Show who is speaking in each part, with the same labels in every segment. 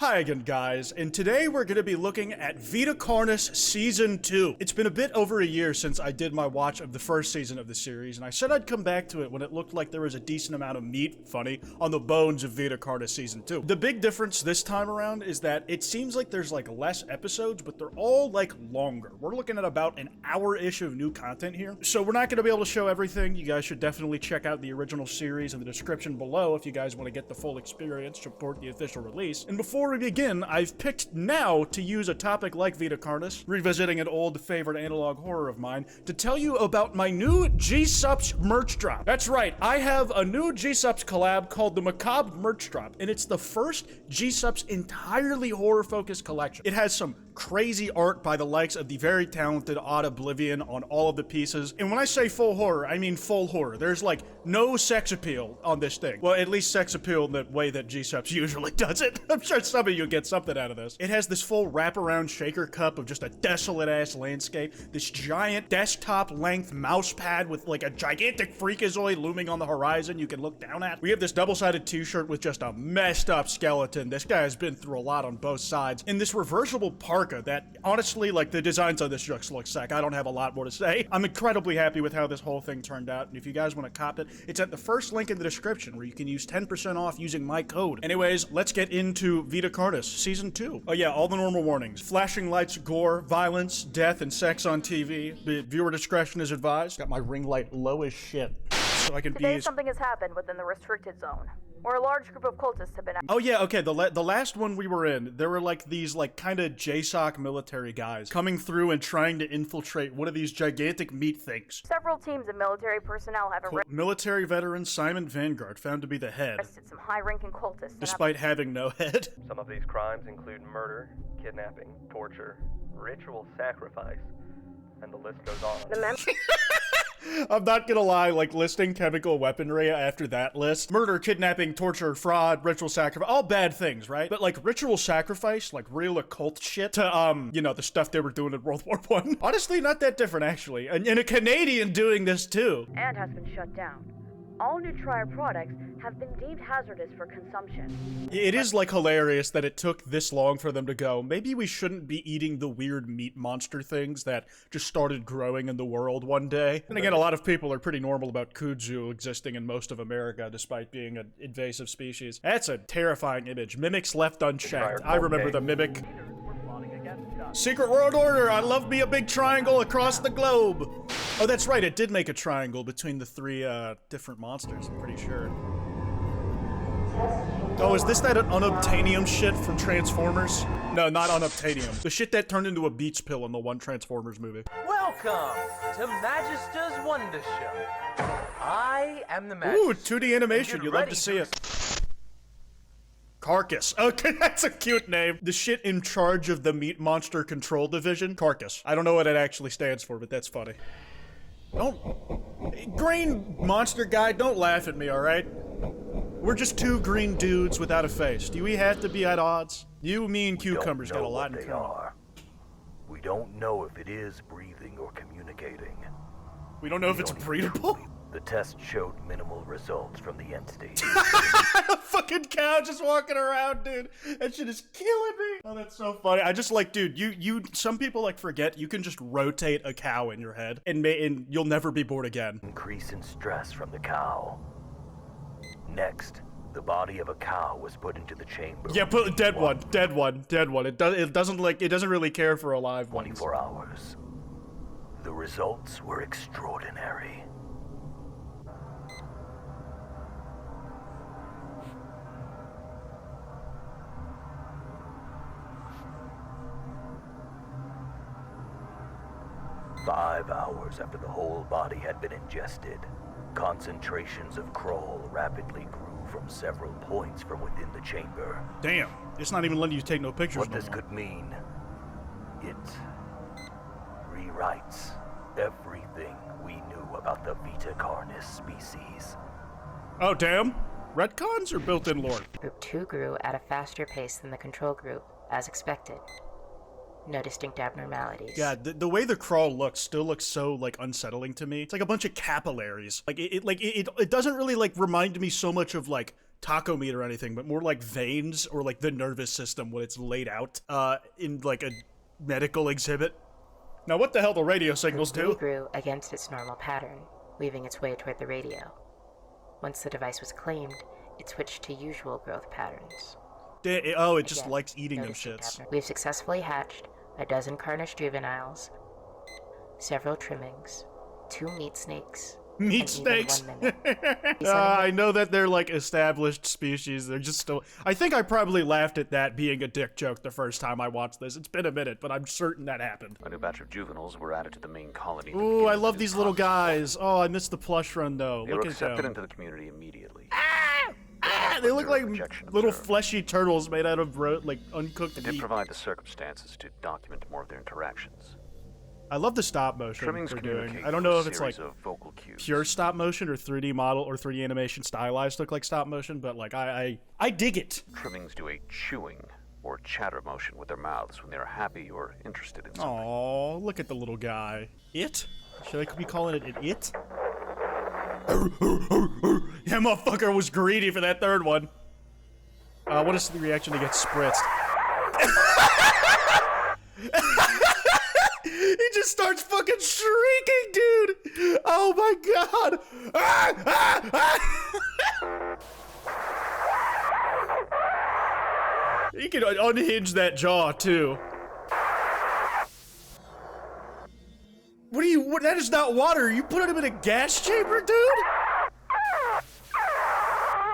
Speaker 1: Hi again, guys, and today we're going to be looking at Vita Carnis Season 2. It's been a bit over a year since I did my watch of the first season of the series, and I said I'd come back to it when it looked like there was a decent amount of meat, funny, on the bones of Vita Carnis Season 2. The big difference this time around is that it seems like there's like less episodes, but they're all like longer. We're looking at about an hour-ish of new content here, so we're not going to be able to show everything. You guys should definitely check out the original series in the description below if you guys want to get the full experience, support the official release. And before we begin, I've picked now to use a topic like Vita Carnis, revisiting an old favorite analog horror of mine, to tell you about my new G-Sups merch drop. That's right, I have a new G-Sups collab called the Macabre merch drop, and it's the first G-Sups entirely horror-focused collection. It has some crazy art by the likes of the very talented Odd Oblivion on all of the pieces, and when I say full horror, I mean full horror. There's like no sex appeal on this thing. Well, at least sex appeal in the way that G-Sups usually does it. I'm sure some of you get something out of this. It has this full wraparound shaker cup of just a desolate-ass landscape, this giant desktop-length mouse pad with like a gigantic freakazoid looming on the horizon you can look down at. We have this double-sided t-shirt with just a messed-up skeleton. This guy has been through a lot on both sides. And this reversible parka that, honestly, like, the designs on this just look sick. I don't have a lot more to say. I'm incredibly happy with how this whole thing turned out, and if you guys want to cop it, it's at the first link in the description where you can use 10% off using my code. Anyways, let's get into Vita Carnis Season 2. Oh yeah, all the normal warnings. Flashing lights, gore, violence, death, and sex on TV. The viewer discretion is advised. Got my ring light low as shit, so I can
Speaker 2: Today
Speaker 1: be
Speaker 2: something has happened within the restricted zone, where a large group of cultists have been...
Speaker 1: Oh yeah, okay, the last one we were in, there were like these like kind of JSOC military guys coming through and trying to infiltrate one of these gigantic meat things.
Speaker 2: Several teams of military personnel have
Speaker 1: Military veteran Simon Vanguard found to be the head,
Speaker 2: arrested some high-ranking cultists.
Speaker 1: despite having no head.
Speaker 3: Some of these crimes include murder, kidnapping, torture, ritual sacrifice, and the list goes on.
Speaker 1: I'm not gonna lie, like, listing chemical weaponry after that list. Murder, kidnapping, torture, fraud, ritual sacrifice, all bad things, right? But, like, ritual sacrifice, like, real occult shit to, you know, the stuff they were doing in World War I. Honestly, not that different, actually. And a Canadian doing this, too.
Speaker 2: And has been shut down. All new Trier products have been deemed hazardous for consumption.
Speaker 1: It is, like, hilarious that it took this long for them to go, maybe we shouldn't be eating the weird meat monster things that just started growing in the world one day. And again, a lot of people are pretty normal about kudzu existing in most of America, despite being an invasive species. That's a terrifying image. Mimics left unchecked. I remember the mimic. Secret World Order, I love me a big triangle across the globe. Oh, that's right, it did make a triangle between the three, different monsters, I'm pretty sure. Oh, is this that unobtainium shit from Transformers? No, not unobtainium. The shit that turned into a beach pill in the one Transformers movie.
Speaker 4: Welcome to Magister's Wonder Show. I am the Magister.
Speaker 1: Ooh, 2D animation, you love to see it. Carcass. Okay, that's a cute name. The shit in charge of the Meat Monster Control Division. Carcass. I don't know what it actually stands for, but that's funny. Green monster guy, don't laugh at me, alright? We're just two green dudes without a face. Do we have to be at odds? You, me, and cucumbers got a lot in common.
Speaker 5: We don't know if it is breathing or communicating.
Speaker 1: We don't know if it's breathable?
Speaker 5: The test showed minimal results from the entity.
Speaker 1: A fucking cow just walking around, dude. That shit is killing me. Oh, that's so funny. I just like, dude, some people like forget you can just rotate a cow in your head and you'll never be bored again.
Speaker 5: Increase in stress from the cow. Next, the body of a cow was put into the chamber.
Speaker 1: Yeah, put dead one. It doesn't really care for alive ones.
Speaker 5: 24 hours. The results were extraordinary. Five hours after the whole body had been ingested, concentrations of Kroll rapidly grew from several points from within the chamber.
Speaker 1: Damn, it's not even letting you take no pictures.
Speaker 5: What this could mean, it rewrites everything we knew about the Vita Carnis species.
Speaker 1: Oh, damn. Retcons or built-in lore?
Speaker 6: Group 2 grew at a faster pace than the control group, as expected. No distinct abnormalities.
Speaker 1: Yeah, the way the crawl looks still looks so, like, unsettling to me. It's like a bunch of capillaries. Like, it doesn't really, like, remind me so much of, like, taco meat or anything, but more like veins or like the nervous system when it's laid out in like a medical exhibit. Now what the hell do radio signals
Speaker 6: The
Speaker 1: do?
Speaker 6: glue grew against its normal pattern, weaving its way toward the radio. Once the device was claimed, it switched to usual growth patterns.
Speaker 1: Oh, it just
Speaker 6: Again,
Speaker 1: likes eating them
Speaker 6: noticing
Speaker 1: shits.
Speaker 6: We've successfully hatched a dozen Carnish juveniles, several trimmings, 2 meat snakes,
Speaker 1: Meat
Speaker 6: and even
Speaker 1: snakes.
Speaker 6: 1 minute.
Speaker 1: I know that they're like established species. They're just still. I think I probably laughed at that being a dick joke the first time I watched this. It's been a minute, but I'm certain that happened.
Speaker 7: A new batch of juveniles were added to the main colony. at the
Speaker 1: Ooh,
Speaker 7: beginning
Speaker 1: I
Speaker 7: of
Speaker 1: love
Speaker 7: the
Speaker 1: these
Speaker 7: new
Speaker 1: little
Speaker 7: process.
Speaker 1: guys. Oh, I missed the plush run though.
Speaker 7: They
Speaker 1: Look
Speaker 7: were
Speaker 1: at
Speaker 7: accepted
Speaker 1: them.
Speaker 7: into the community immediately.
Speaker 1: They look like
Speaker 7: Rejection
Speaker 1: little
Speaker 7: observed.
Speaker 1: fleshy turtles made out of like uncooked
Speaker 7: They did
Speaker 1: meat.
Speaker 7: provide the circumstances to document more of their interactions.
Speaker 1: I love the stop motion
Speaker 7: Trimmings
Speaker 1: they're doing.
Speaker 7: communicate
Speaker 1: I don't
Speaker 7: through
Speaker 1: know
Speaker 7: a
Speaker 1: if it's like
Speaker 7: series of vocal cues.
Speaker 1: pure stop motion or 3D model or 3D animation stylized look like stop motion, but like I dig it.
Speaker 7: Trimmings do a chewing or chatter motion with their mouths when they are happy or interested in something.
Speaker 1: Aw, look at the little guy. It? Should I be calling it an it? That motherfucker was greedy for that third one. What is the reaction to get spritzed? He just starts fucking shrieking, dude! Oh my god! Ah, ah, ah. He can unhinge that jaw, too. What, that is not water. You put him in a gas chamber, dude?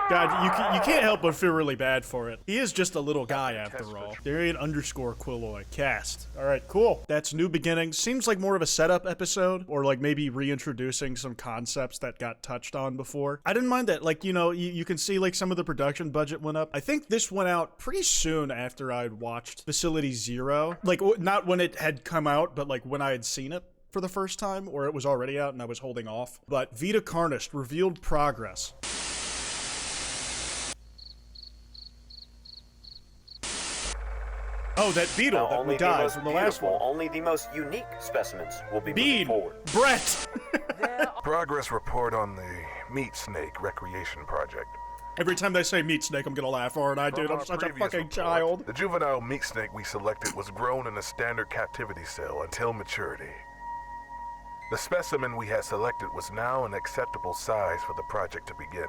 Speaker 1: God, you can't help but feel really bad for it. He is just a little guy after all. Darian_Quilloy. Cast. Alright, cool. That's New Beginnings. Seems like more of a setup episode, or like maybe reintroducing some concepts that got touched on before. I didn't mind that, like, you know, you can see like some of the production budget went up. I think this went out pretty soon after I'd watched Facility Zero. Like, not when it had come out, but like when I had seen it for the first time, or it was already out and I was holding off. But Vita Carnis revealed progress. Oh, that beetle that we died from the last one.
Speaker 8: Only the most unique specimens will be moving
Speaker 1: Bean!
Speaker 8: forward.
Speaker 1: Brett!
Speaker 9: Progress report on the Meat Snake Recreation Project.
Speaker 1: Every time they say meat snake, I'm gonna laugh, aren't I, dude?
Speaker 9: From
Speaker 1: I'm
Speaker 9: our
Speaker 1: such a
Speaker 9: previous
Speaker 1: fucking
Speaker 9: report,
Speaker 1: child.
Speaker 9: The juvenile meat snake we selected was grown in a standard captivity cell until maturity. The specimen we had selected was now an acceptable size for the project to begin.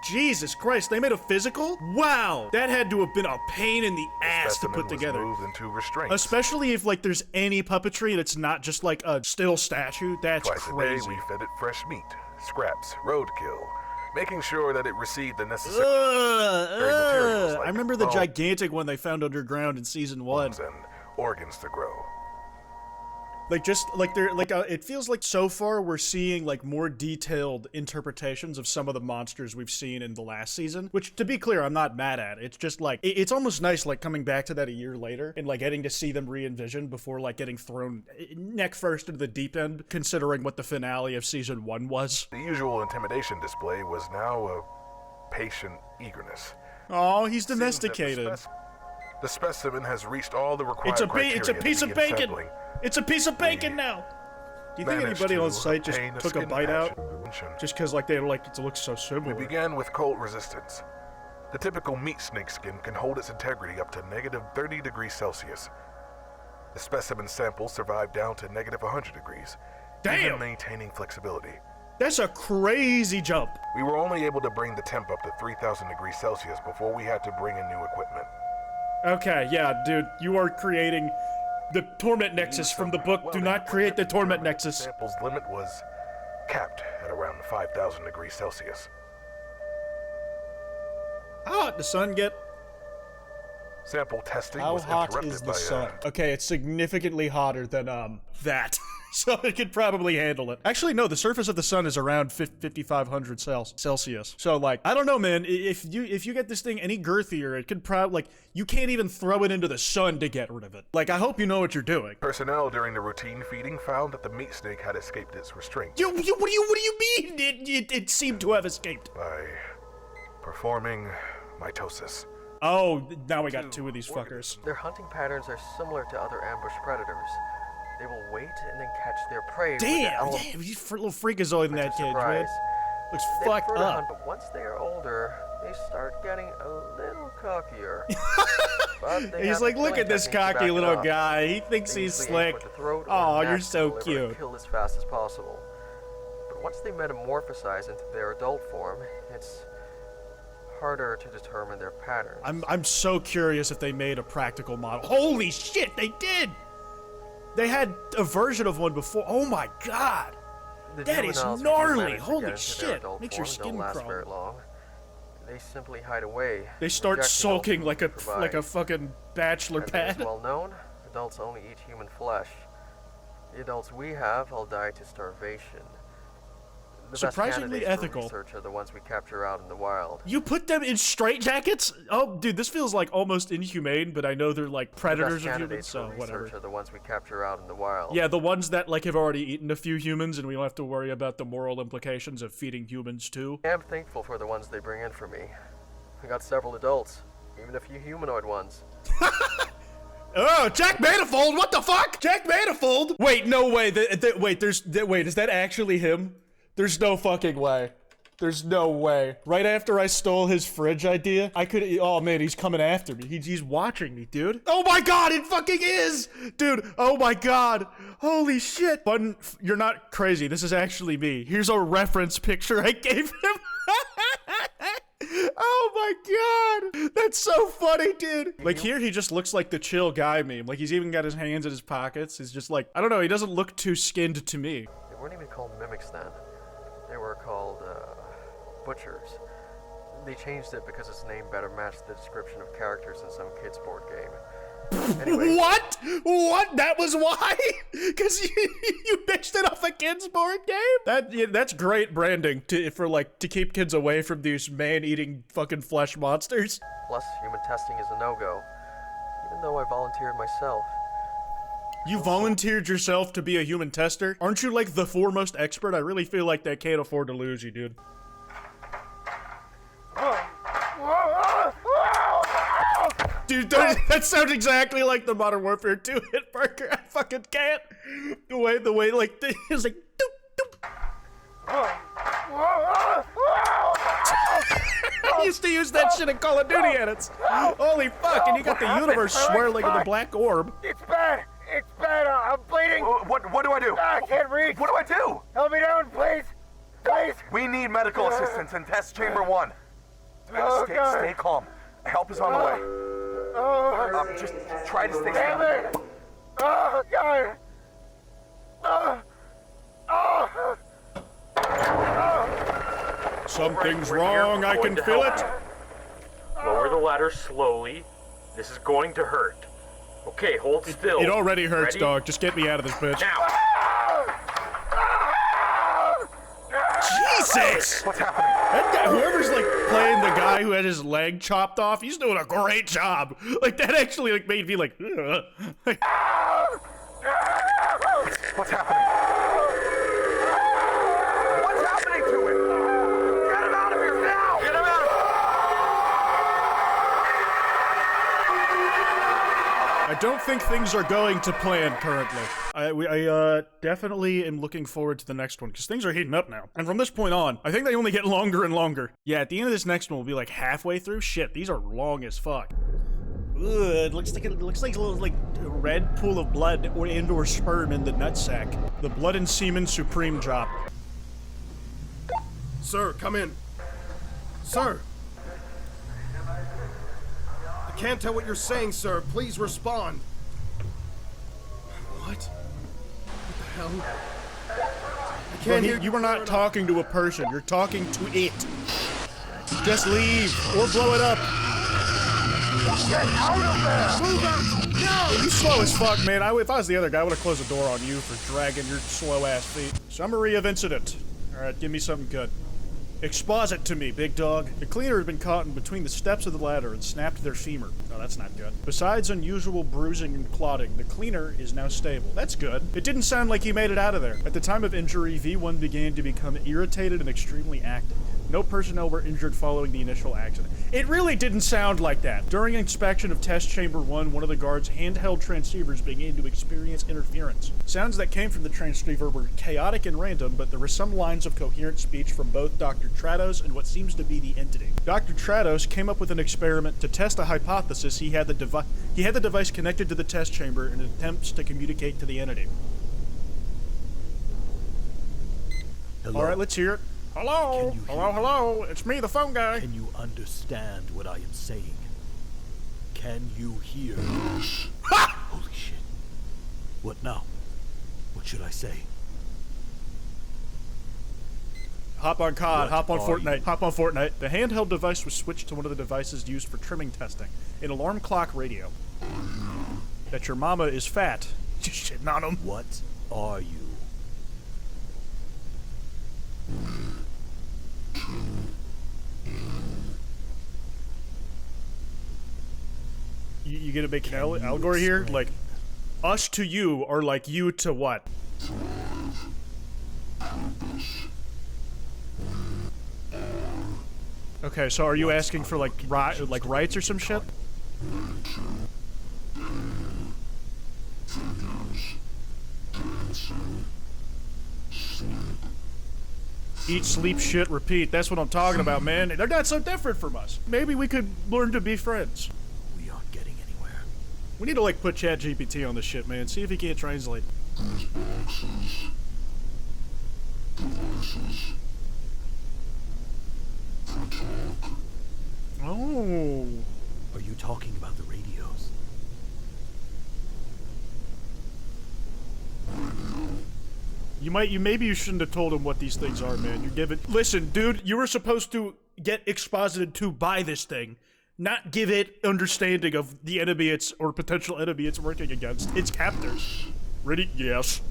Speaker 1: Jesus Christ, they made a physical? Wow! That had to have been a pain in the ass to
Speaker 9: Specimen
Speaker 1: put
Speaker 9: was
Speaker 1: together.
Speaker 9: moved into restraints.
Speaker 1: Especially if, like, there's any puppetry and it's not just, like, a still statue. That's
Speaker 9: Twice
Speaker 1: crazy.
Speaker 9: a day, we fed it fresh meat, scraps, roadkill, making sure that it received the necessary materials like
Speaker 1: I remember the
Speaker 9: bones
Speaker 1: gigantic one they found underground in season 1.
Speaker 9: and organs to grow.
Speaker 1: Like, just, like, they're, like, it feels like so far we're seeing, like, more detailed interpretations of some of the monsters we've seen in the last season, which, to be clear, I'm not mad at. It's just, like, it's almost nice, like, coming back to that a year later and, like, getting to see them re-envisioned before, like, getting thrown neck first into the deep end, considering what the finale of season 1 was.
Speaker 9: The usual intimidation display was now a patient eagerness.
Speaker 1: Oh, he's
Speaker 9: Seems that
Speaker 1: domesticated.
Speaker 9: The specimen has reached all the required
Speaker 1: It's a
Speaker 9: criteria
Speaker 1: piece
Speaker 9: to
Speaker 1: of
Speaker 9: begin
Speaker 1: bacon!
Speaker 9: assembling.
Speaker 1: It's a piece of bacon now! Do you think
Speaker 9: Managed
Speaker 1: anybody
Speaker 9: to
Speaker 1: on site just
Speaker 9: obtain a
Speaker 1: took a
Speaker 9: skin
Speaker 1: bite out?
Speaker 9: patch.
Speaker 1: Just because, like, they like it looks so
Speaker 9: We
Speaker 1: similar?
Speaker 9: began with cold resistance. The typical meat snake skin can hold its integrity up to negative 30 degrees Celsius. The specimen sample survived down to negative 100 degrees,
Speaker 1: Damn!
Speaker 9: even maintaining flexibility.
Speaker 1: That's a crazy jump.
Speaker 9: We were only able to bring the temp up to 3,000 degrees Celsius before we had to bring in new equipment.
Speaker 1: Okay, yeah, dude, you are creating the Torment Nexus from the book. Do not create the Torment
Speaker 9: The
Speaker 1: Nexus.
Speaker 9: sample's limit was capped at around 5,000 degrees Celsius.
Speaker 1: How hot does the sun get?
Speaker 9: Sample testing
Speaker 1: How
Speaker 9: was
Speaker 1: hot
Speaker 9: interrupted
Speaker 1: is
Speaker 9: by
Speaker 1: the sun? Okay, it's significantly hotter than, that. So it could probably handle it. Actually, no, the surface of the sun is around 5,500 Celsius. So, like, I don't know, man. If you get this thing any girthier, it could probably, like, you can't even throw it into the sun to get rid of it. Like, I hope you know what you're doing.
Speaker 9: Personnel during the routine feeding found that the meat snake had escaped its restraints
Speaker 1: What do you mean? It seemed to have escaped.
Speaker 9: by performing mitosis.
Speaker 1: Oh, now we got two of these fuckers.
Speaker 3: Their hunting patterns are similar to other ambush predators. They will wait and then catch their prey.
Speaker 1: Damn, you little freakazoid in that cage, man. Looks
Speaker 3: They
Speaker 1: fucked
Speaker 3: prefer to
Speaker 1: up.
Speaker 3: hunt, but once they are older, they start getting a little cockier. But they
Speaker 1: He's
Speaker 3: have
Speaker 1: like,
Speaker 3: the
Speaker 1: look
Speaker 3: killing
Speaker 1: at this
Speaker 3: technique to
Speaker 1: cocky
Speaker 3: back it
Speaker 1: little
Speaker 3: up.
Speaker 1: guy. He thinks
Speaker 3: They
Speaker 1: he's
Speaker 3: usually aim
Speaker 1: slick.
Speaker 3: for the throat or
Speaker 1: Oh,
Speaker 3: the
Speaker 1: you're
Speaker 3: neck
Speaker 1: so
Speaker 3: to deliver a
Speaker 1: cute.
Speaker 3: kill as fast as possible. But once they metamorphosize into their adult form, it's harder to determine their patterns.
Speaker 1: I'm so curious if they made a practical model. Holy shit, they did! They had a version of one before. Oh my god!
Speaker 3: The
Speaker 1: That is
Speaker 3: juveniles who do
Speaker 1: gnarly.
Speaker 3: manage to
Speaker 1: Holy
Speaker 3: get into their
Speaker 1: shit.
Speaker 3: adult
Speaker 1: Makes your
Speaker 3: form
Speaker 1: skin
Speaker 3: don't last
Speaker 1: crawl.
Speaker 3: very long. They simply hide away.
Speaker 1: They start
Speaker 3: rejecting
Speaker 1: sulking
Speaker 3: all
Speaker 1: like
Speaker 3: food
Speaker 1: a
Speaker 3: we provide.
Speaker 1: like a fucking bachelor
Speaker 3: As is
Speaker 1: pad.
Speaker 3: well known, adults only eat human flesh. The adults we have all die to starvation. The
Speaker 1: Surprisingly
Speaker 3: best candidates
Speaker 1: ethical.
Speaker 3: for research are the ones we capture out in the wild.
Speaker 1: You put them in straitjackets? Oh, dude, this feels like almost inhumane, but I know they're like predators
Speaker 3: the
Speaker 1: of
Speaker 3: best
Speaker 1: humans,
Speaker 3: candidates
Speaker 1: so
Speaker 3: for
Speaker 1: whatever.
Speaker 3: research are the ones we capture out in the wild.
Speaker 1: Yeah, the ones that like have already eaten a few humans, and we don't have to worry about the moral implications of feeding humans too.
Speaker 3: I am thankful for the ones they bring in for me. I got several adults, even a few humanoid ones.
Speaker 1: Oh, Jack Manifold! What the fuck? Jack Manifold! Wait, no way. Wait, is that actually him? There's no fucking way. There's no way. Right after I stole his fridge idea, I could. Oh man, he's coming after me. He's watching me, dude. Oh my god, it fucking is, dude. Oh my god. Holy shit. Button, you're not crazy. This is actually me. Here's a reference picture I gave him. Oh my god, that's so funny, dude. Like here, he just looks like the chill guy meme. Like he's even got his hands in his pockets. He's just like, I don't know. He doesn't look too skinned to me.
Speaker 3: They weren't even called mimics then. They were called, butchers. They changed it because its name better matched the description of characters in some kid's board game. Anyway,
Speaker 1: What? What? That was why? Because you bitched it off a kid's board game? That's great branding to keep kids away from these man-eating fucking flesh monsters.
Speaker 3: plus human testing is a no-go, even though I volunteered myself.
Speaker 1: You volunteered yourself to be a human tester? Aren't you like the foremost expert? I really feel like they can't afford to lose you, dude. Dude, that sounds exactly like the Modern Warfare 2 hit marker. I fucking can't. The way, like, it's like, doop, doop. I used to use that shit in Call of Duty edits. Holy fuck, and you got the universe swirling in the black orb.
Speaker 10: It's bad. It's bad. I'm bleeding.
Speaker 9: What do I do?
Speaker 10: I can't reach.
Speaker 9: What do I do?
Speaker 10: Help me down, please. Please.
Speaker 9: We need medical assistance in test chamber 1.
Speaker 10: Oh, God.
Speaker 9: Stay calm. Help is on the way. Just try to stay
Speaker 10: Damn
Speaker 9: calm.
Speaker 10: it. Oh, God.
Speaker 1: Something's wrong, I can feel it.
Speaker 11: Lower the ladder slowly. This is going to hurt. Okay, hold still.
Speaker 1: It already hurts,
Speaker 11: Ready?
Speaker 1: dog. Just get me out of this bitch.
Speaker 11: Now.
Speaker 1: Jesus!
Speaker 9: What's happening?
Speaker 1: That guy, whoever's like playing the guy who had his leg chopped off, he's doing a great job. Like that actually like made me like. Like
Speaker 9: What's happening? What's happening to him? Get him out of here now! Get him out of
Speaker 1: I don't think things are going to plan currently. I definitely am looking forward to the next one because things are heating up now. And from this point on, I think they only get longer and longer. Yeah, at the end of this next one, we'll be like halfway through. Shit, these are long as fuck. Ugh, it looks like a little like red pool of blood or indoor sperm in the nutsack. The blood and semen supreme drop.
Speaker 12: Sir, come in. Sir! I can't tell what you're saying, sir. Please respond. What? What the hell? I can't hear
Speaker 1: you are not talking to a person. You're talking to it. Just leave or blow it up.
Speaker 10: Get out of there! Move out! No!
Speaker 1: You slow as fuck, man. If I was the other guy, I would have closed the door on you for dragging your slow ass feet. Summary of incident. Alright, give me something good. Exposit to me, big dog. The cleaner had been caught in between the steps of the ladder and snapped their femur. Oh, that's not good. Besides unusual bruising and clotting, the cleaner is now stable. That's good. It didn't sound like he made it out of there. At the time of injury, V1 began to become irritated and extremely active. No personnel were injured following the initial accident. It really didn't sound like that. During inspection of test chamber 1, one of the guards' handheld transceivers began to experience interference. Sounds that came from the transceiver were chaotic and random, but there were some lines of coherent speech from both Dr. Trados and what seems to be the entity. Dr. Trados came up with an experiment to test a hypothesis. He had the device connected to the test chamber in attempts to communicate to the entity.
Speaker 5: Hello?
Speaker 1: All right, let's hear it. Hello? Hello? It's me, the phone guy.
Speaker 5: Can you understand what I am saying? Can you hear? Holy shit. What now? What should I say?
Speaker 1: Hop on COD, hop on Fortnite,
Speaker 5: you?
Speaker 1: hop on Fortnite. The handheld device was switched to one of the devices used for trimming testing. An alarm clock radio. That your mama is fat. Just shitting on him.
Speaker 5: What are you?
Speaker 1: You gonna make an allegory here? Like, us to you are like you to what? Okay, so are you asking for like rights or some shit? Eat, sleep, shit, repeat. That's what I'm talking about, man. They're not so different from us. Maybe we could learn to be friends.
Speaker 5: We aren't getting anywhere.
Speaker 1: We need to like put ChatGPT on this shit, man. See if he can't translate. Oh.
Speaker 5: Are you talking about the radios?
Speaker 1: Maybe you shouldn't have told him what these things are, man. You give it. Listen, dude, you were supposed to get exposited to by this thing, not give it understanding of the enemy it's or potential enemy it's working against. Its captors. Ready? Yes.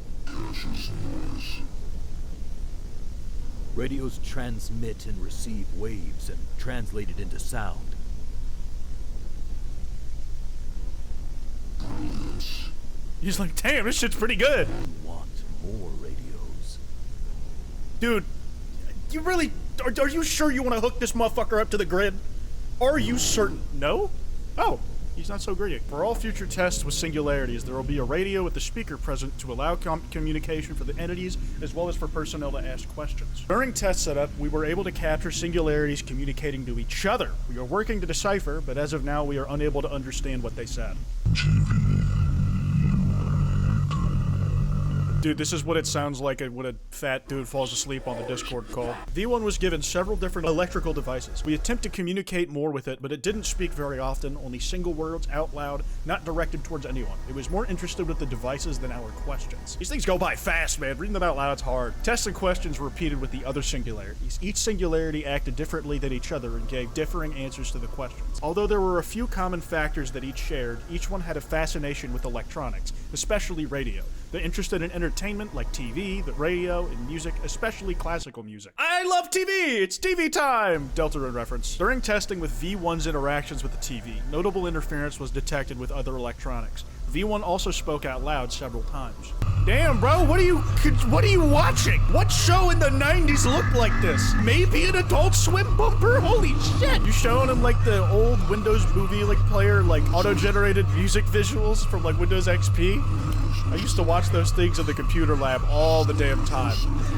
Speaker 5: Radios transmit and receive waves and translate it into sound.
Speaker 1: He's like, damn, this shit's pretty good.
Speaker 5: You want more radios?
Speaker 1: Dude, you really... Are you sure you want to hook this motherfucker up to the grid? Are you certain? No? Oh, he's not so greedy. For all future tests with singularities, there will be a radio with the speaker present to allow communication for the entities, as well as for personnel to ask questions. During test setup, we were able to capture singularities communicating to each other. We are working to decipher, but as of now, we are unable to understand what they said. Dude, this is what it sounds like when a fat dude falls asleep on the Discord call. V1 was given several different electrical devices. We attempt to communicate more with it, but it didn't speak very often, only single words out loud, not directed towards anyone. It was more interested with the devices than our questions. These things go by fast, man. Reading them out loud is hard. Tests and questions were repeated with the other singularities. Each singularity acted differently than each other and gave differing answers to the questions. Although there were a few common factors that each shared, each one had a fascination with electronics, especially radio. They're interested in entertainment like TV, the radio, and music, especially classical music. I love TV! It's TV time! Deltarune reference. During testing with V1's interactions with the TV, notable interference was detected with other electronics. V1 also spoke out loud several times. Damn, bro, what are you watching? What show in the 90s looked like this? Maybe an Adult Swim bumper? Holy shit! You showing him like the old Windows movie like player, like auto-generated music visuals from like Windows XP? I used to watch those things in the computer lab all the damn time.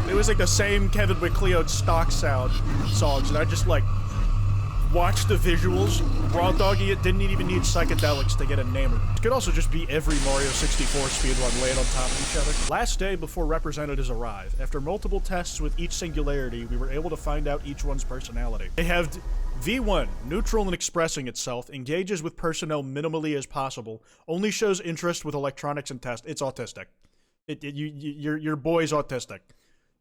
Speaker 1: It was like the same Kevin MacLeod stock sound songs, and I just like watch the visuals. Raw doggy, it didn't even need psychedelics to get enamored. It could also just be every Mario 64 speedrun laying on top of each other. Last day before representatives arrive, after multiple tests with each singularity, we were able to find out each one's personality. They have V1, neutral in expressing itself, engages with personnel minimally as possible, only shows interest with electronics and tests. It's autistic. Your boy's autistic.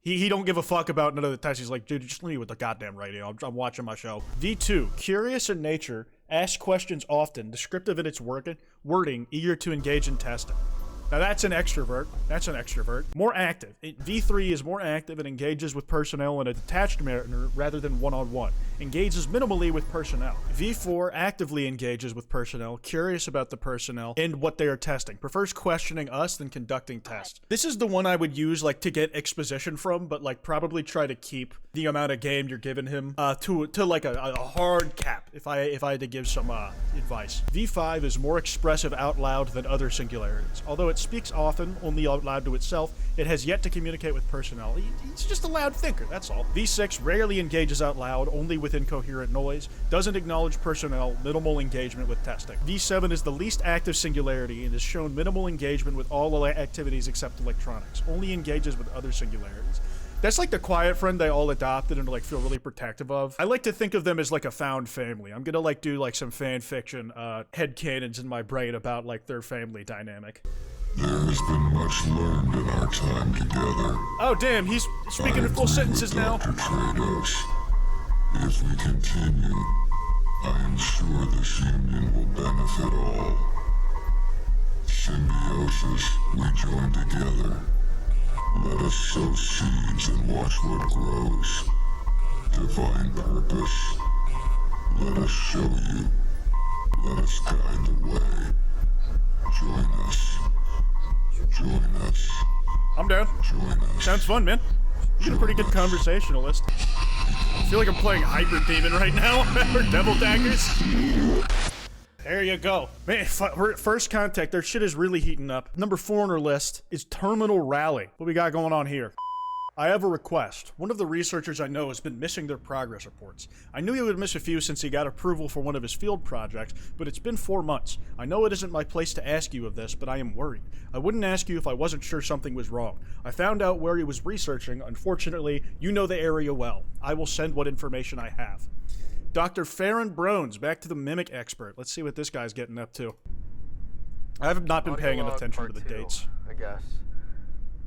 Speaker 1: He don't give a fuck about none of the tests. He's like, dude, just leave me with the goddamn radio. I'm watching my show. V2, curious in nature, asks questions often, descriptive in its wording, eager to engage in testing. Now that's an extrovert. That's an extrovert. More active. V3 is more active and engages with personnel in a detached manner rather than one-on-one. Engages minimally with personnel. V4 actively engages with personnel, curious about the personnel and what they are testing. Prefers questioning us than conducting tests. This is the one I would use like to get exposition from, but like probably try to keep the amount of game you're giving him to like a hard cap if I had to give some advice. V5 is more expressive out loud than other singularities. Although it speaks often, only out loud to itself, it has yet to communicate with personnel. He's just a loud thinker, that's all. V6 rarely engages out loud, only with incoherent noise, doesn't acknowledge personnel, minimal engagement with testing. V7 is the least active singularity and has shown minimal engagement with all activities except electronics, only engages with other singularities. That's like the quiet friend they all adopted and like feel really protective of. I like to think of them as like a found family. I'm gonna like do like some fan fiction headcanons in my brain about like their family dynamic.
Speaker 10: There has been much learned in our time together.
Speaker 1: Oh damn, he's speaking in full sentences now.
Speaker 10: Dr. Kratos. If we continue, I am sure this union will benefit all. Symbiosis, we join together. Let us sow seeds and watch what grows. Divine purpose. Let us show you. Let us guide the way. Join us. Join us.
Speaker 1: I'm down.
Speaker 10: Join us.
Speaker 1: Sounds fun, man. You're a pretty good conversationalist. I feel like I'm playing Hyper Demon right now, or Devil Daggers. There you go. Man, we're at first contact. Their shit is really heating up. Number 4 on our list is Terminal Rally. What we got going on here? I have a request. One of the researchers I know has been missing their progress reports. I knew he would miss a few since he got approval for one of his field projects, but it's been 4 months. I know it isn't my place to ask you of this, but I am worried. I wouldn't ask you if I wasn't sure something was wrong. I found out where he was researching. Unfortunately, you know the area well. I will send what information I have. Dr. Farron Brones, back to the mimic expert. Let's see what this guy's getting up to. I have not been paying enough attention to the dates.
Speaker 3: I guess.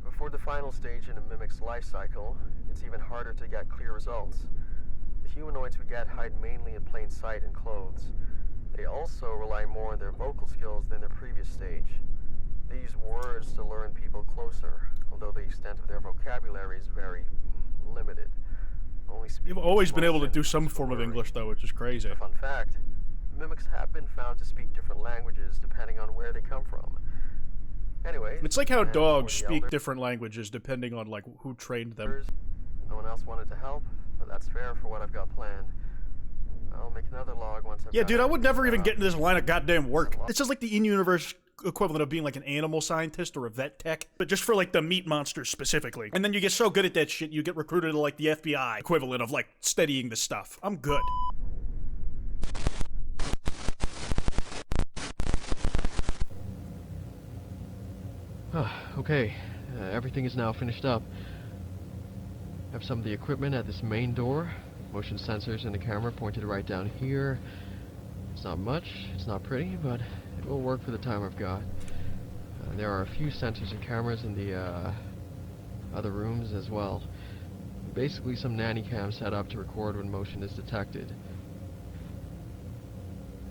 Speaker 3: Before the final stage in a mimic's life cycle, it's even harder to get clear results. The humanoids we get hide mainly in plain sight and clothes. They also rely more on their vocal skills than their previous stage. They use words to learn people closer, although the extent of their vocabulary is very limited.
Speaker 1: You've always been able to do some form of English, though, which is crazy.
Speaker 3: Fun fact, mimics have been found to speak different languages depending on where they come from. Anyway,
Speaker 1: it's like how dogs speak different languages depending on like who trained them.
Speaker 3: No one else wanted to help, but that's fair for what I've got planned. I'll make another log once I've
Speaker 1: dude, I would never even get into this line of goddamn work. It's just like the in-universe equivalent of being like an animal scientist or a vet tech, but just for like the meat monsters specifically. And then you get so good at that shit, you get recruited to like the FBI equivalent of like studying the stuff. I'm good.
Speaker 13: Okay, everything is now finished up. I have some of the equipment at this main door. Motion sensors and the camera pointed right down here. It's not much, it's not pretty, but it will work for the time I've got. There are a few sensors and cameras in the other rooms as well. Basically some nanny cams set up to record when motion is detected.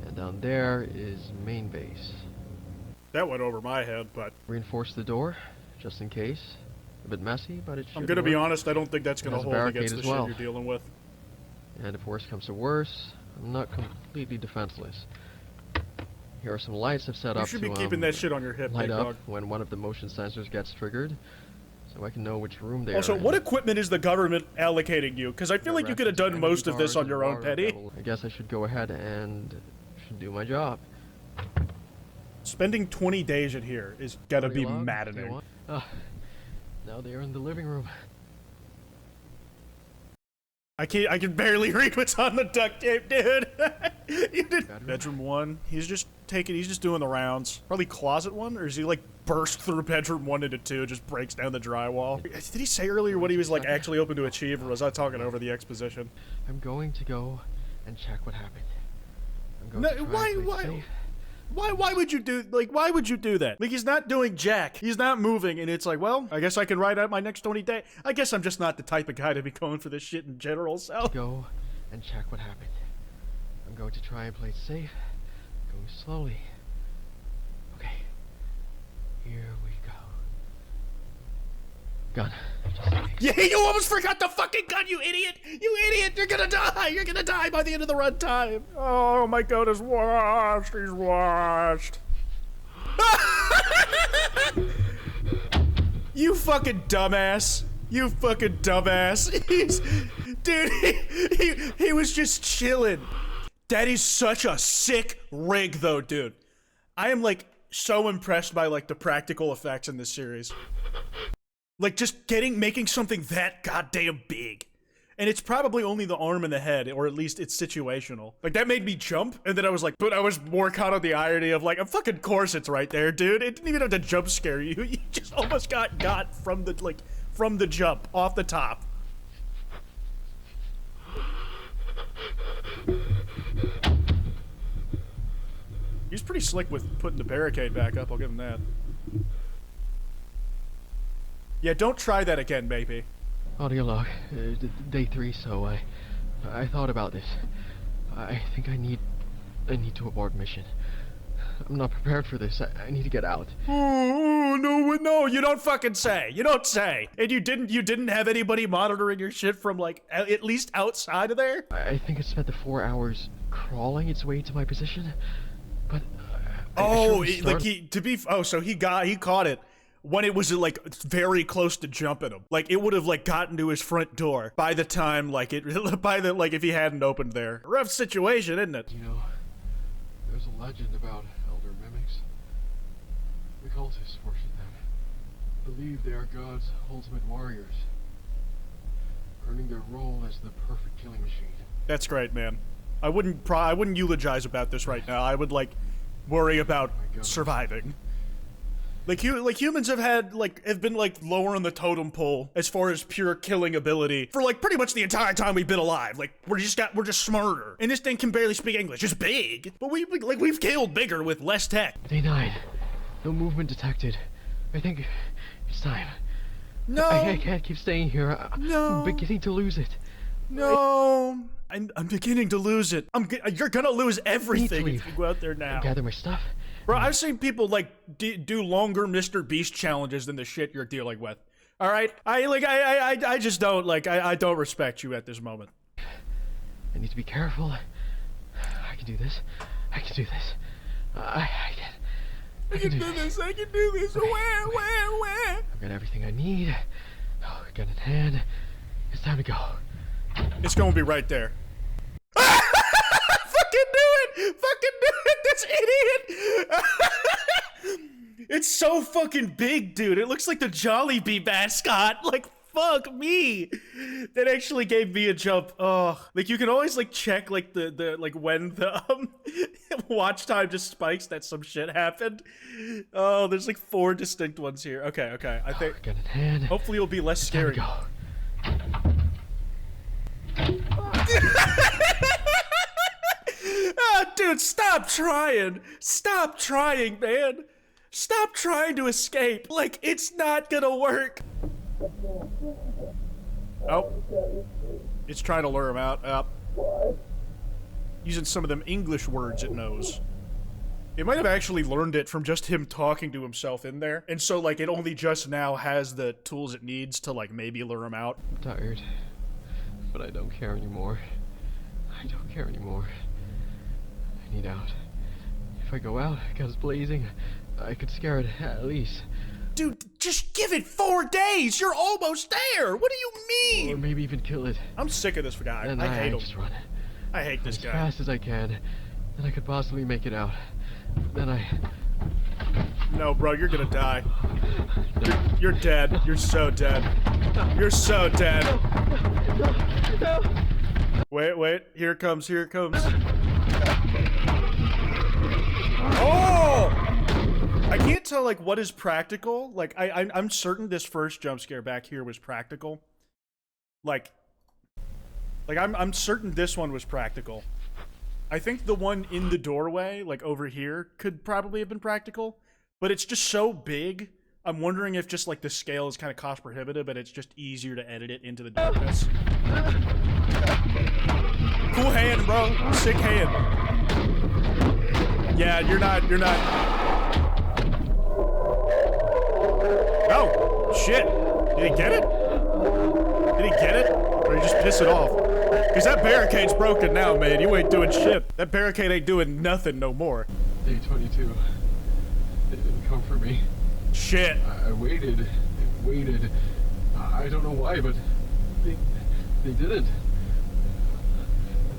Speaker 13: And down there is main base.
Speaker 1: That went over my head, but...
Speaker 13: Reinforce the door, just in case. A bit messy, but it should
Speaker 1: I'm gonna be honest, I don't think that's gonna hold against the shit you're dealing with.
Speaker 13: And if worse comes to worse, I'm not completely defenseless. Here are some lights I've set up to
Speaker 1: you should be keeping that shit on your hip,
Speaker 13: light
Speaker 1: big
Speaker 13: up
Speaker 1: dog.
Speaker 13: when one of the motion sensors gets triggered, so I can know which room they are
Speaker 1: Also,
Speaker 13: in.
Speaker 1: what equipment is the government allocating you? Because I feel like you could have done most of this on your own, Petty.
Speaker 13: I guess I should go ahead and should do my job.
Speaker 1: Spending 20 days in here is gotta be maddening.
Speaker 13: Now they're in the living room.
Speaker 1: I can barely read what's on the duct tape, dude. You did. Bedroom 1. He's just doing the rounds. Probably closet 1, or is he like burst through bedroom 1 into 2, just breaks down the drywall? Did he say earlier what he was like actually hoping to achieve, or was I talking over the exposition?
Speaker 13: I'm going to go and check what happened. I'm
Speaker 1: going to why would you do that? Like, he's not doing jack. He's not moving, and it's like, well, I guess I can ride out my next 20 days. I guess I'm just not the type of guy to be going for this shit in general, so.
Speaker 13: Go and check what happened. I'm going to try and play it safe. Going slowly. Okay. Here we Gun.
Speaker 1: Yeah, you almost forgot the fucking gun, you idiot! You idiot! You're gonna die! You're gonna die by the end of the runtime! Oh, my god is washed. He's washed. You fucking dumbass. You fucking dumbass. Dude, he was just chilling. That is such a sick rig, though, dude. I am, like, so impressed by, like, the practical effects in this series. Like, just making something that goddamn big. And it's probably only the arm and the head, or at least it's situational. Like, that made me jump, and then I was like, but I was more caught on the irony of, like, of fucking course it's right there, dude. It didn't even have to jump scare you. You just almost got from the, like, from the jump, off the top. He's pretty slick with putting the barricade back up, I'll give him that. Yeah, don't try that again, baby.
Speaker 13: Audio log, day 3, so I thought about this. I think I need to abort mission. I'm not prepared for this. I need to get out.
Speaker 1: Oh, no, you don't fucking say. You don't say. And you didn't have anybody monitoring your shit from, like, at least outside of there?
Speaker 13: I think it spent the 4 hours crawling its way to my position, but
Speaker 1: so he caught it when it was, like, very close to jumping him. Like, it would have, like, gotten to his front door by the time, like, if he hadn't opened there. Rough situation, isn't it?
Speaker 13: You know, there's a legend about elder mimics. The cultists worship them. Believe they are God's ultimate warriors, earning their role as the perfect killing machine.
Speaker 1: That's great, man. I wouldn't eulogize about this right now. I would, like, worry about surviving. Like humans have been like lower on the totem pole as far as pure killing ability for like pretty much the entire time we've been alive. Like we're just smarter. And this thing can barely speak English. It's big, but we've killed bigger with less tech.
Speaker 13: Day 9. No movement detected. I think it's time.
Speaker 1: No.
Speaker 13: I can't keep staying here. I'm beginning to lose it.
Speaker 1: No. I'm beginning to lose it. You're gonna lose everything if you go out there now.
Speaker 13: Gather my stuff.
Speaker 1: Bro, I've seen people like do longer Mr. Beast challenges than the shit you're dealing with. All right, I just don't I don't respect you at this moment.
Speaker 13: I need to be careful. I can do this. I can do this. I can do this.
Speaker 1: I can do this. Where?
Speaker 13: I've got everything I need. Oh, gun in hand. It's time to go.
Speaker 1: It's gonna be right there. Fucking do it, this idiot. It's so fucking big, dude. It looks like the Jollibee mascot. Like, fuck me. That actually gave me a jump. Oh, like you can always like check like the like when the watch time just spikes that some shit happened. Oh, there's like 4 distinct ones here. Okay. I think
Speaker 13: gun in hand.
Speaker 1: Hopefully it'll be less scary. Oh, dude, stop trying. Stop trying, man. Stop trying to escape. Like, it's not gonna work. Oh. It's trying to lure him out. Using some of them English words it knows. It might have actually learned it from just him talking to himself in there. And so, like, it only just now has the tools it needs to, like, maybe lure him out.
Speaker 13: I'm tired. But I don't care anymore. I need out. If I go out, guns blazing, I could scare it at least.
Speaker 1: Dude, just give it 4 days! You're almost there! What do you mean?
Speaker 13: Or maybe even kill it.
Speaker 1: I'm sick of this guy.
Speaker 13: And
Speaker 1: I hate him.
Speaker 13: Just run.
Speaker 1: I hate this guy.
Speaker 13: As fast as I can. Then I could possibly make it out. Then
Speaker 1: No, bro, you're gonna die. You're dead. You're so dead. You're so dead. Wait. Here it comes. Oh! I can't tell, like, what is practical. Like, I'm certain this first jump scare back here was practical. Like I'm certain this one was practical. I think the one in the doorway, like, over here, could probably have been practical. But it's just so big, I'm wondering if just, like, the scale is kind of cost prohibitive, but it's just easier to edit it into the darkness. Cool hand, bro. Sick hand. Yeah, you're not. Oh, shit. Did he get it? Did he get it? Or did he just piss it off? Because that barricade's broken now, man. You ain't doing shit. That barricade ain't doing nothing no more.
Speaker 12: Day 22. They didn't come for me.
Speaker 1: Shit.
Speaker 12: I waited and waited. I don't know why, but they didn't.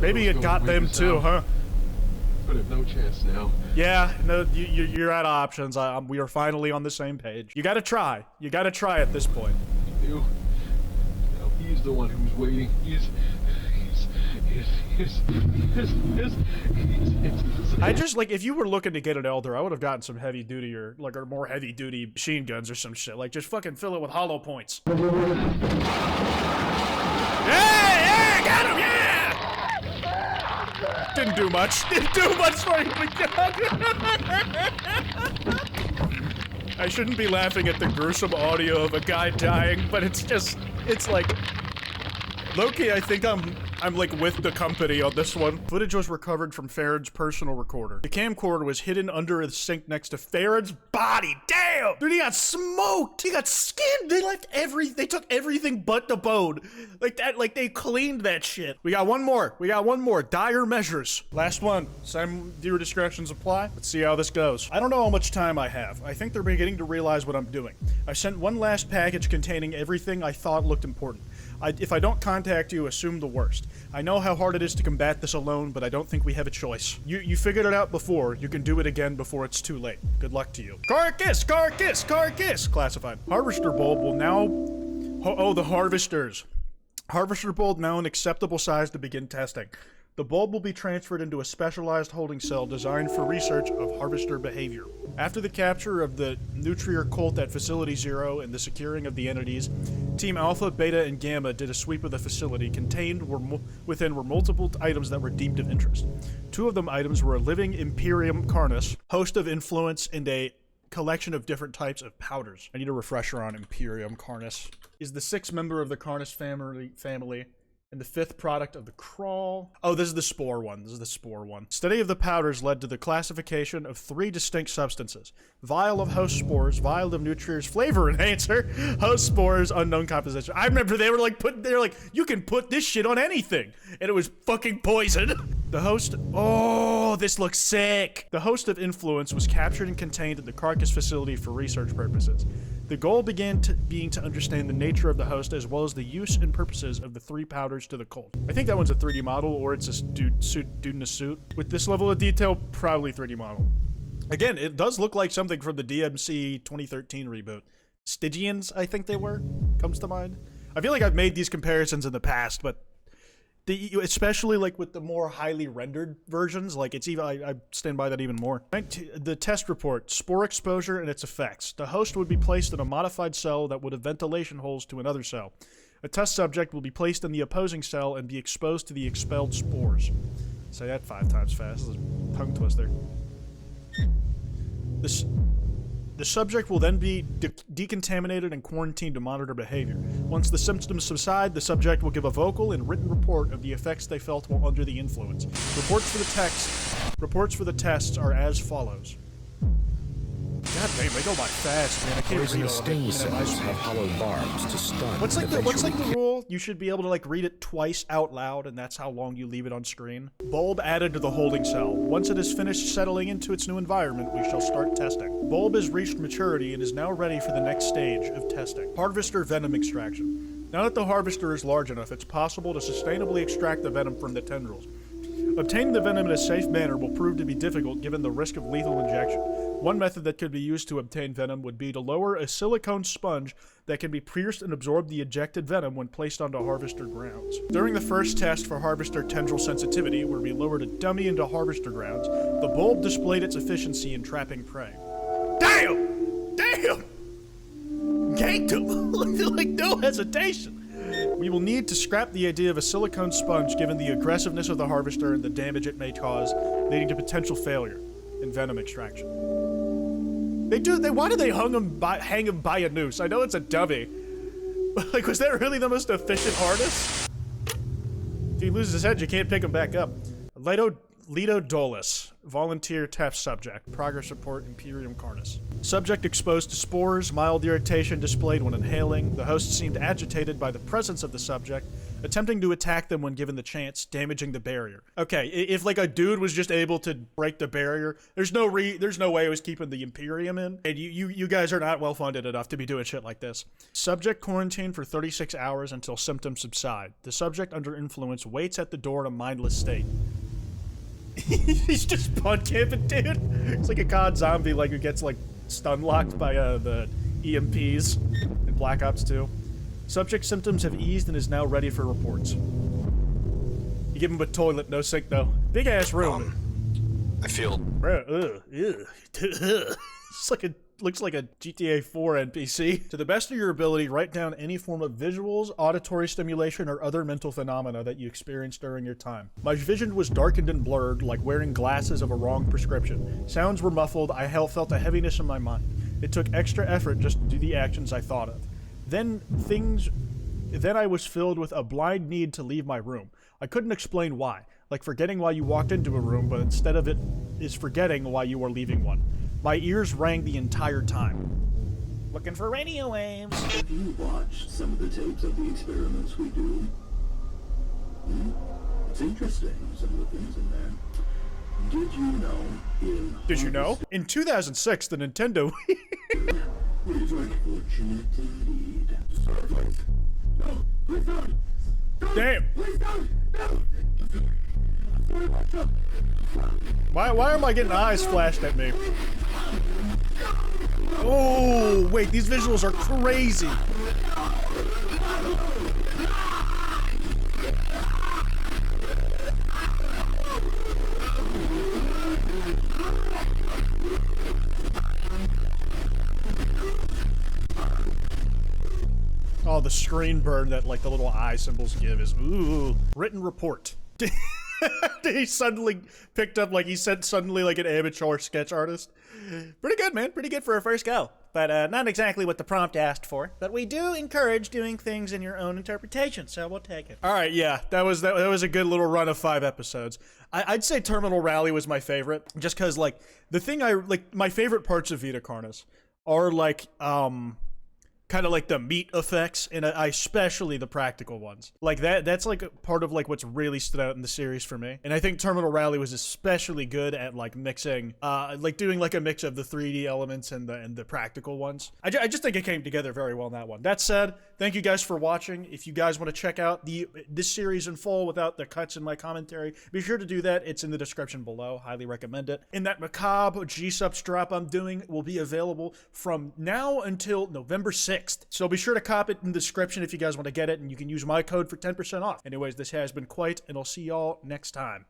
Speaker 1: Maybe it got them too, huh?
Speaker 12: But I have no chance now.
Speaker 1: Yeah, no, you're out of options. We are finally on the same page. You gotta try. You gotta try at this point.
Speaker 12: You. No, he's the one who's waiting.
Speaker 1: I just, like, if you were looking to get an elder, I would have gotten some heavy duty or more heavy duty machine guns or some shit. Like, just fucking fill it with hollow points. Yeah, got him, yeah! Didn't do much. Didn't do much for you, but God. I shouldn't be laughing at the gruesome audio of a guy dying, but it's just, it's like, low-key, I think I'm like with the company on this one. Footage was recovered from Farron's personal recorder. The camcorder was hidden under a sink next to Farron's body. Damn! Dude, he got smoked! He got skinned! They took everything but the bone. Like that, like they cleaned that shit. We got one more. Dire measures. Last one. Some viewer discretions apply. Let's see how this goes. I don't know how much time I have. I think they're beginning to realize what I'm doing. I sent one last package containing everything I thought looked important. If I don't contact you, assume the worst. I know how hard it is to combat this alone, but I don't think we have a choice. You figured it out before. You can do it again before it's too late. Good luck to you. Carcass! Classified. Harvester bulb will now... Oh, the harvesters. Harvester bulb now an acceptable size to begin testing. The bulb will be transferred into a specialized holding cell designed for research of harvester behavior. After the capture of the Nutrier Kwote at Facility Zero and the securing of the entities, Team Alpha, Beta, and Gamma did a sweep of the facility. Contained within were multiple items that were deemed of interest. Two of them items were a living Vita Carnis, host of influence, and a collection of different types of powders. I need a refresher on Vita Carnis. Is the sixth member of the Carnis family and the fifth product of the crawl. Oh, this is the spore one. Study of the powders led to the classification of 3 distinct substances. Vial of host spores, vial of Nutrier's flavor enhancer, host spores, unknown composition. I remember they were like, you can put this shit on anything. And it was fucking poison. The host, oh, this looks sick. The host of influence was captured and contained at the Carcass facility for research purposes. The goal began being to understand the nature of the host as well as the use and purposes of the 3 powders to the cult. I think that one's a 3D model, or it's a dude in a suit. With this level of detail, probably 3D model. Again, it does look like something from the DMC 2013 reboot. Stygians, I think they were, comes to mind. I feel like I've made these comparisons in the past, but especially like with the more highly rendered versions, like it's even, I stand by that even more. The test report, spore exposure and its effects. The host would be placed in a modified cell that would have ventilation holes to another cell. A test subject will be placed in the opposing cell and be exposed to the expelled spores. Say that 5 times fast. This is a tongue twister. The subject will then be decontaminated and quarantined to monitor behavior. Once the symptoms subside, the subject will give a vocal and written report of the effects they felt while under the influence. Reports for the tests are as follows. God damn, they go by fast, man. I can't read all of it.
Speaker 14: Have hollow barbs to stun.
Speaker 1: What's like the rule? You should be able to like read it twice out loud, and that's how long you leave it on screen. Bulb added to the holding cell. Once it is finished settling into its new environment, we shall start testing. Bulb has reached maturity and is now ready for the next stage of testing. Harvester venom extraction. Now that the harvester is large enough, it's possible to sustainably extract the venom from the tendrils. Obtaining the venom in a safe manner will prove to be difficult given the risk of lethal injection. One method that could be used to obtain venom would be to lower a silicone sponge that can be pierced and absorb the ejected venom when placed onto harvester grounds. During the first test for harvester tendril sensitivity, where we lowered a dummy into harvester grounds, the bulb displayed its efficiency in trapping prey. Damn! Damn! Ganked him! Like no hesitation! We will need to scrap the idea of a silicone sponge given the aggressiveness of the harvester and the damage it may cause, leading to potential failure in venom extraction. Why do they hang him by a noose? I know it's a dummy. But like, was that really the most efficient harness? If he loses his head, you can't pick him back up. Litodolus. Volunteer test subject. Progress report, Imperium Carnis. Subject exposed to spores, mild irritation displayed when inhaling. The host seemed agitated by the presence of the subject, attempting to attack them when given the chance, damaging the barrier. Okay, if like a dude was just able to break the barrier, there's no way it was keeping the Imperium in. And you guys are not well funded enough to be doing shit like this. Subject quarantined for 36 hours until symptoms subside. The subject under influence waits at the door in a mindless state. He's just punt camping, dude. It's like a COD zombie, like who gets like stun locked by the EMPs in Black Ops 2. Subject symptoms have eased and is now ready for reports. You give him a toilet, no sink though. Big ass room.
Speaker 8: I feel.
Speaker 1: Bro, it's looks like a GTA 4 NPC. To the best of your ability, write down any form of visuals, auditory stimulation, or other mental phenomena that you experienced during your time. My vision was darkened and blurred, like wearing glasses of a wrong prescription. Sounds were muffled. I felt a heaviness in my mind. It took extra effort just to do the actions I thought of. Then I was filled with a blind need to leave my room. I couldn't explain why. Like forgetting why you walked into a room, but instead of it is forgetting why you are leaving one. My ears rang the entire time. Looking for radio waves.
Speaker 10: Have you watched some of the tapes of the experiments we do? It's interesting, some of the things in there. Did you know
Speaker 1: Did you know? In 2006, the Nintendo
Speaker 10: Unfortunate indeed. No, please don't.
Speaker 1: Damn.
Speaker 10: Please don't. No.
Speaker 1: Why am I getting eyes flashed at me? Oh, wait, these visuals are crazy. Oh, the screen burn that like the little eye symbols give is ooh. Written report. He suddenly picked up like he said suddenly like an amateur sketch artist. Pretty good, man. Pretty good for a first go. But not exactly what the prompt asked for. But we do encourage doing things in your own interpretation, so we'll take it. All right, yeah, that was a good little run of 5 episodes. I'd say Terminal Rally was my favorite, just because like the thing my favorite parts of Vita Carnis are like kind of like the meat effects, and especially the practical ones. Like that's like part of like what's really stood out in the series for me. And I think Terminal Rally was especially good at like mixing, like doing like a mix of the 3D elements and the practical ones. I just think it came together very well in that one. That said, thank you guys for watching. If you guys want to check out this series in full without the cuts in my commentary, be sure to do that. It's in the description below. Highly recommend it. And that macabre G-Subs drop I'm doing will be available from now until November 6th. So be sure to cop it in the description if you guys want to get it, and you can use my code for 10% off. Anyways, this has been Kwote, and I'll see y'all next time.